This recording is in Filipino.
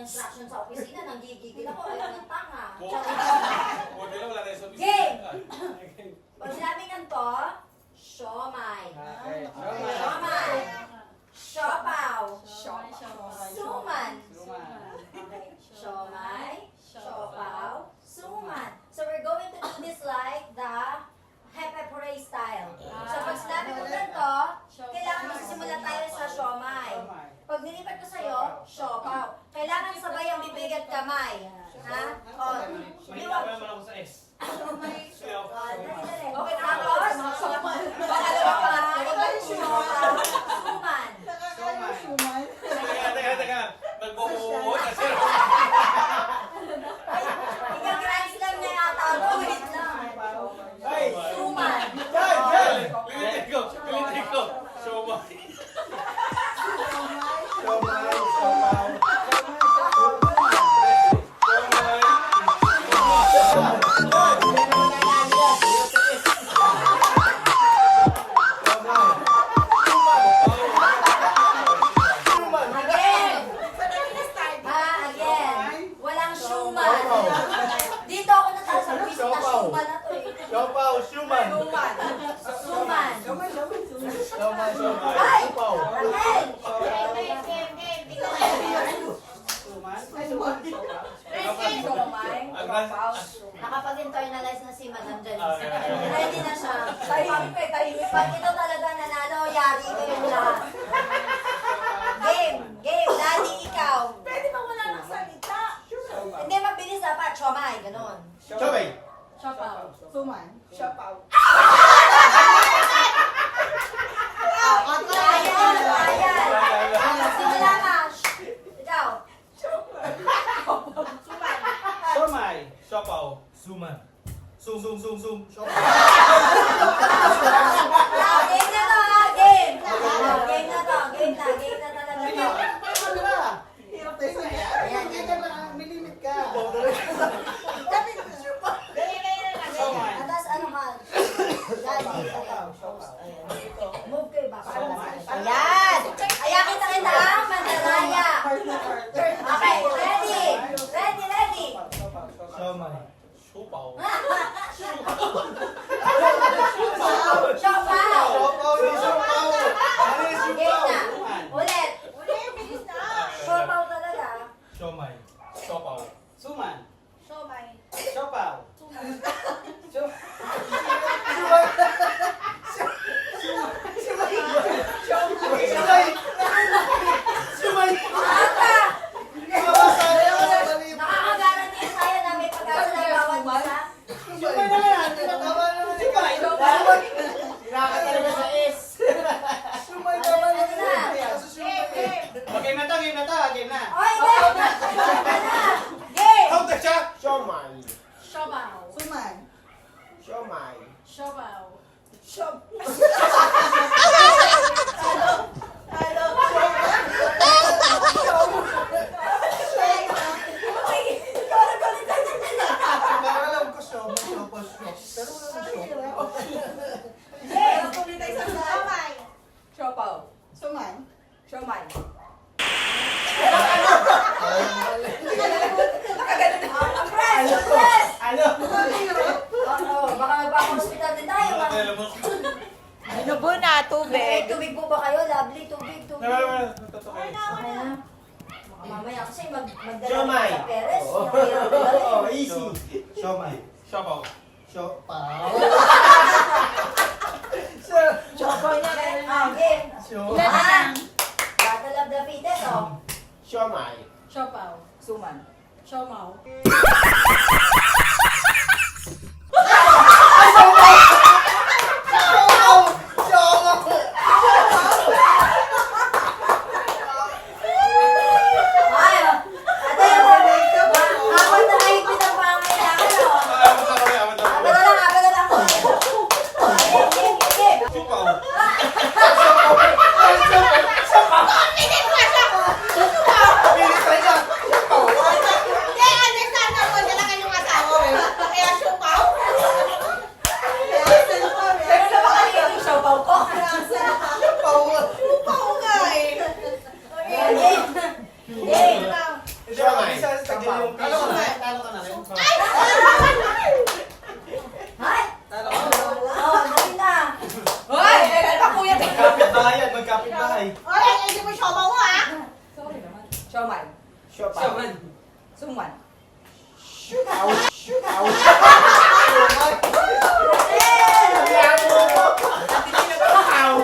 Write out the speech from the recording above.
instruction sa opisina, nanggigigil ako, ayaw ng tanga. Buti lang wala tayo sa opisina. Game! Pag sinabi ganito, siomay. Siomay. Siopaw. Suman. Okay. Siomay, siopaw, suman. So we're going to do this like the Hepe Puree style. So pag sinabi ko ganito, kailangan magsisimula tayo sa siomay. Pag nilipat ko sa'yo, siopaw. Kailangan sabay ang bibig at kamay. Ha? O, liwag. ako sa S. Dali. Okay, tapos, pangalawa pa, siopaw, suman. Teka. Nagbubuo na siya. Ikaw grand slam na yata ako. Wait lang. Suman. Lilitin ko. Siomay. Again. Walang suman. Dito ako natalo sa quiz na suman na to eh. Siopaw, suman. Suman. Siopaw, Ay! siopaw. Again. Nakapag-internalize na si Madam Janice. Ready na siya. Tahimik. Pag ito talaga nanalo, yari kayong lahat. Game. Daddy, ikaw. Pwede ba wala ng salita? Hindi, mabilis dapat. Chomay, ganun. Siomay. Suman. Siopaw. Ayan. Simula ka. Ikaw. Siomay. Siopaw. Suman. Sum. Siopaw. Game na to, ha? Game. Game na to. Game na talaga to. Hirap tayo sa yan. Ayan. May limit ka. Atas ano ka? Daddy. Ayan. Move kayo ba? Ayan. Ayan kita ang mandaraya. Okay, ready. Siomay. Siopaw. Siopaw. Siopaw, di siopaw. Ano yung Game na. siopaw? Ulit. Bilis na. Siopaw talaga. Siomay. Siopaw. Suman. Siomay. Siopaw. Sumay! Ata! Nakakasaya ka sa baliw. Nakakagaranti tayo na may pag-asa ng bawat isa. Sumay na yan! Tinatawa naman ikaw! Tinaka talaga sa S! Sumay naman Ano na? Okay na to, game na to, game na! Oy, game! Game! Counter siya! Siomay! Suman. Siomay! Parang alam ko siomay, siopaw, siopaw. Pero wala na siopaw. Siopaw. Suman. Press! Ano? Oo, baka magpapa-hospital din tayo. Inubo na, tubig. Tubig po ba kayo? Lovely, tubig. Natutukay. Okay na. Baka mamaya kasi magdala Siomay. sa Perez. Oo, Mahirap oo, din. easy. Siomay. Siopaw. Siopaw. Choco na rin. Game. Siomay. Battle of the fittest, oh. Siomay. Suman. Ay, oh. Ate, habang nakahigpit ang pangangailangan, oh. Abot na lang. Game. Siopaw. Bilis na siya. Hindi, understand ako. Dala ka yung asawa Suman. Shootout. Shootout.